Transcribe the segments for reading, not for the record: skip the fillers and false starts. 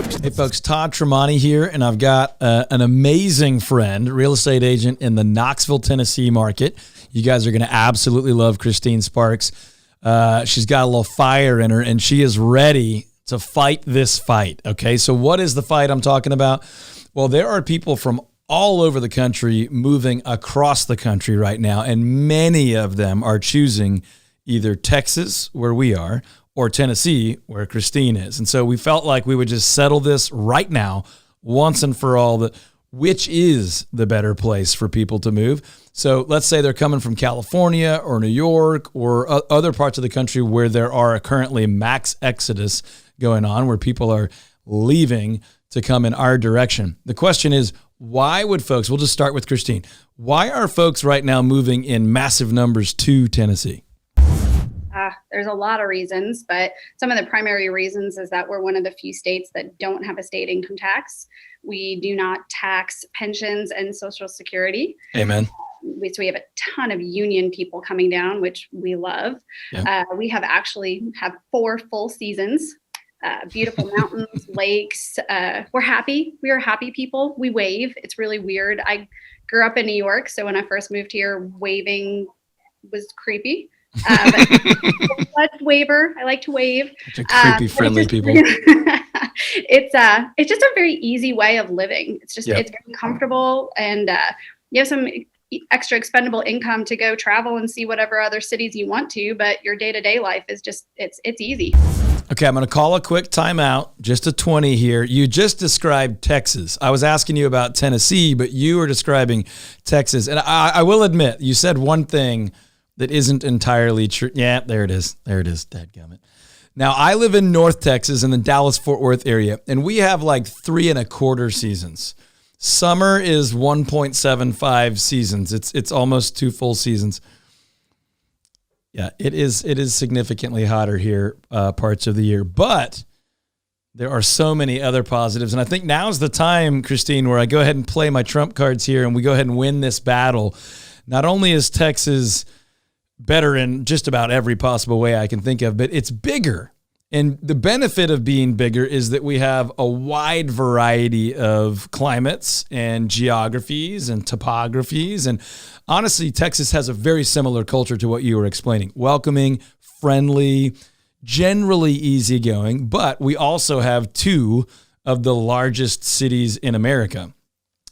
Hey folks, Todd Tremonti here, and I've got an amazing friend, real estate agent in the Knoxville, Tennessee market. You guys are going to absolutely love Christine Sparks. She's got a little fire in her, and she is ready to fight this fight. Okay, so what is the fight I'm talking about? Well, there are people from all over the country moving across the country right now, and many of them are choosing either Texas, where we are, or Tennessee, where Christine is. And so we felt like we would just settle this right now, once and for all, that which is the better place for people to move. So let's say they're coming from California or New York or other parts of the country where there are currently max exodus going on, where people are leaving to come in our direction. The question is, why would folks, we'll just start with Christine, why are folks right now moving in massive numbers to Tennessee? There's a lot of reasons, but some of the primary reasons is that we're one of the few states that don't have a state income tax. We do not tax pensions and Social Security. Amen. So we have a ton of union people coming down, which we love. Yeah. We have 4 full seasons, beautiful mountains, lakes. We're happy. We are happy people. We wave. It's really weird. I grew up in New York, so when I first moved here, waving was creepy. But waver. I like to wave. Such a creepy, friendly people. It's just a very easy way of living. It's just It's very comfortable, and you have some extra expendable income to go travel and see whatever other cities you want to. But your day-to-day life is just it's easy. Okay, I'm going to call a quick timeout. Just a 20 here. You just described Texas. I was asking you about Tennessee, but you were describing Texas, and I will admit you said one thing that isn't entirely true. Yeah, there it is. Dadgummit. Now, I live in North Texas in the Dallas-Fort Worth area, and we have like 3 1/4 seasons. Summer is 1.75 seasons. It's almost 2 full seasons. Yeah, it is significantly hotter here parts of the year, but there are so many other positives, and I think now's the time, Christine, where I go ahead and play my trump cards here, and we go ahead and win this battle. Not only is Texas better in just about every possible way I can think of, but it's bigger. And the benefit of being bigger is that we have a wide variety of climates and geographies and topographies. And honestly, Texas has a very similar culture to what you were explaining. Welcoming, friendly, generally easygoing, but we also have 2 of the largest cities in America.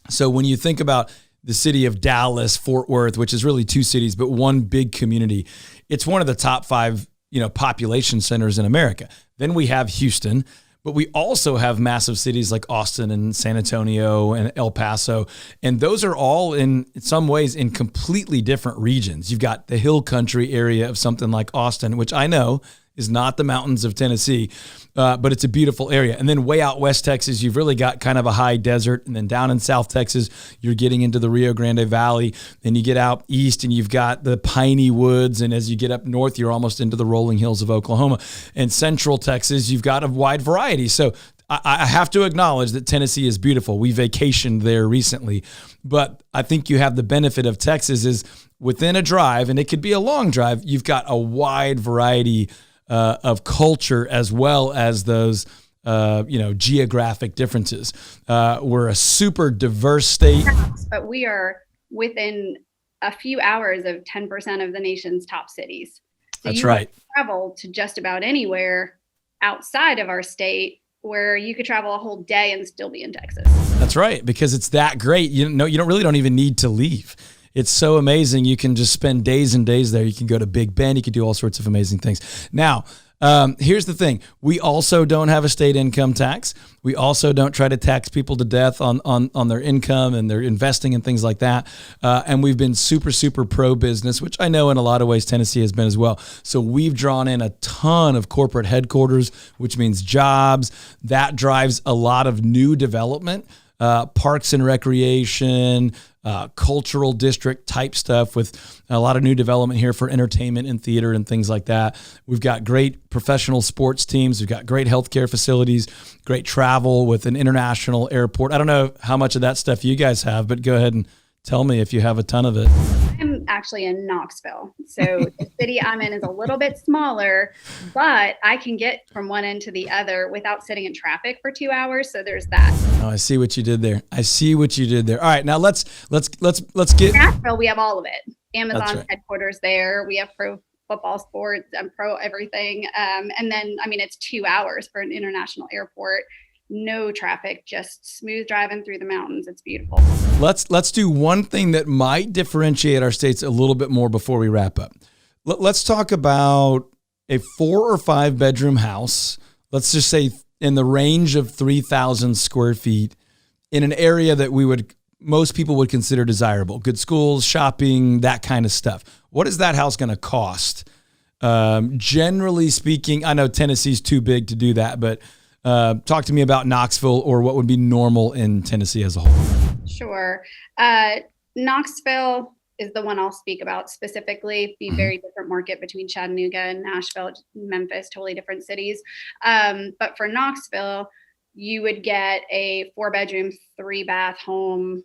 So when you think about the city of Dallas, Fort Worth, which is really 2 cities, but one big community, it's one of the top 5, population centers in America. Then we have Houston, but we also have massive cities like Austin and San Antonio and El Paso. And those are all in some ways in completely different regions. You've got the hill country area of something like Austin, which I know is not the mountains of Tennessee, but it's a beautiful area. And then way out west Texas, you've really got kind of a high desert. And then down in South Texas, you're getting into the Rio Grande Valley. Then you get out east and you've got the piney woods. And as you get up north, you're almost into the rolling hills of Oklahoma. And central Texas, you've got a wide variety. So I have to acknowledge that Tennessee is beautiful. We vacationed there recently. But I think you have the benefit of Texas is within a drive, and it could be a long drive, you've got a wide variety of culture as well as those, geographic differences. We're a super diverse state. But we are within a few hours of 10% of the nation's top cities. So That's right. Travel to just about anywhere outside of our state where you could travel a whole day and still be in Texas. That's right, because it's that great. You don't even need to leave. It's so amazing. You can just spend days and days there. You can go to Big Ben. You can do all sorts of amazing things. Now, here's the thing. We also don't have a state income tax. We also don't try to tax people to death on their income and their investing and things like that. And we've been super, super pro-business, which I know in a lot of ways Tennessee has been as well. So we've drawn in a ton of corporate headquarters, which means jobs. That drives a lot of new development, parks and recreation, cultural district type stuff with a lot of new development here for entertainment and theater and things like that. We've got great professional sports teams. We've got great healthcare facilities, great travel with an international airport. I don't know how much of that stuff you guys have, but go ahead and tell me if you have a ton of it. I'm actually in Knoxville. So the city I'm in is a little bit smaller, but I can get from one end to the other without sitting in traffic for 2 hours. So there's that. Oh, I see what you did there. All right, now let's get Nashville. We have all of it. Amazon's right. headquarters there. We have pro football, sports, and pro everything. And then, I mean, it's 2 hours for an international airport. No traffic, just smooth driving through the mountains. It's beautiful. Let's do one thing that might differentiate our states a little bit more before we wrap up. Let's talk about a 4 or 5 bedroom house. Let's just say in the range of 3,000 square feet in an area that most people would consider desirable. Good schools, shopping, that kind of stuff. What is that house going to cost? Generally speaking, I know Tennessee's too big to do that, but talk to me about Knoxville or what would be normal in Tennessee as a whole. Sure. Knoxville is the one I'll speak about specifically. Be very different market between Chattanooga and Nashville, Memphis, totally different cities. But for Knoxville, you would get a 4-bedroom, 3-bath home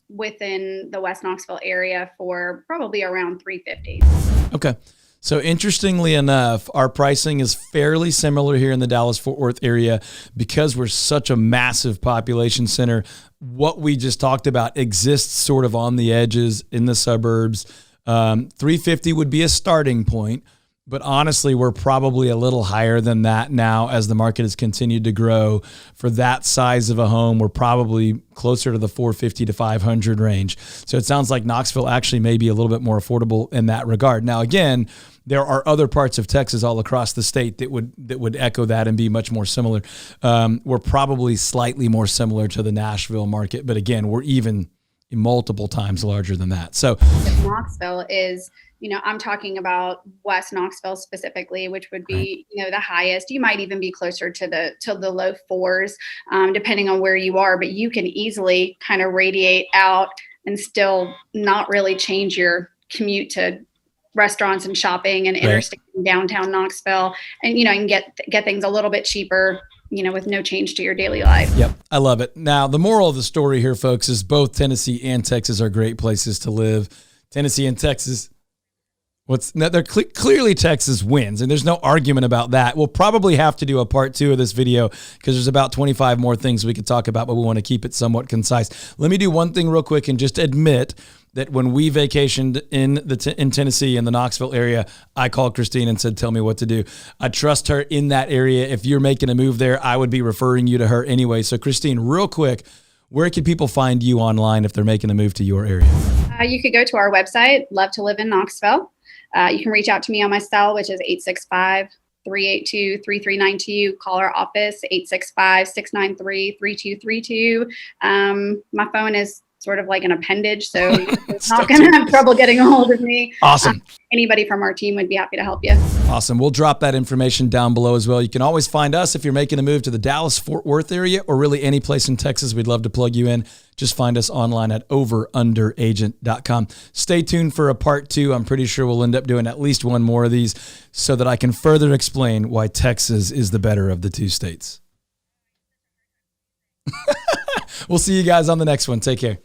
within the West Knoxville area for probably around $350. Okay. So interestingly enough, our pricing is fairly similar here in the Dallas-Fort Worth area because we're such a massive population center. What we just talked about exists sort of on the edges in the suburbs. $350 would be a starting point, but honestly, we're probably a little higher than that now as the market has continued to grow. For that size of a home, we're probably closer to the $450 to $500 range. So it sounds like Knoxville actually may be a little bit more affordable in that regard. Now, again, there are other parts of Texas all across the state that would echo that and be much more similar. We're probably slightly more similar to the Nashville market, but again, we're even multiple times larger than that. So Knoxville is, I'm talking about West Knoxville specifically, which would be, the highest. You might even be closer to the low 4s, depending on where you are, but you can easily kind of radiate out and still not really change your commute to restaurants and shopping and interstate in downtown Knoxville. And, you can get things a little bit cheaper, with no change to your daily life. Yep. I love it. Now, the moral of the story here, folks, is both Tennessee and Texas are great places to live. Tennessee and Texas, clearly Texas wins, and there's no argument about that. We'll probably have to do a part 2 of this video because there's about 25 more things we could talk about, but we want to keep it somewhat concise. Let me do one thing real quick and just admit that when we vacationed in Tennessee in the Knoxville area, I called Christine and said, tell me what to do. I trust her in that area. If you're making a move there, I would be referring you to her anyway. So Christine, real quick, where can people find you online if they're making a move to your area? You could go to our website, Love to Live in Knoxville. You can reach out to me on my cell, which is 865-382-3392. Call our office, 865-693-3232. My phone is sort of like an appendage, so it's not going to have trouble getting a hold of me. Awesome. Anybody from our team would be happy to help you. Awesome. We'll drop that information down below as well. You can always find us if you're making a move to the Dallas-Fort Worth area or really any place in Texas. We'd love to plug you in. Just find us online at overunderagent.com. Stay tuned for a part 2. I'm pretty sure we'll end up doing at least one more of these so that I can further explain why Texas is the better of the 2 states. We'll see you guys on the next one. Take care.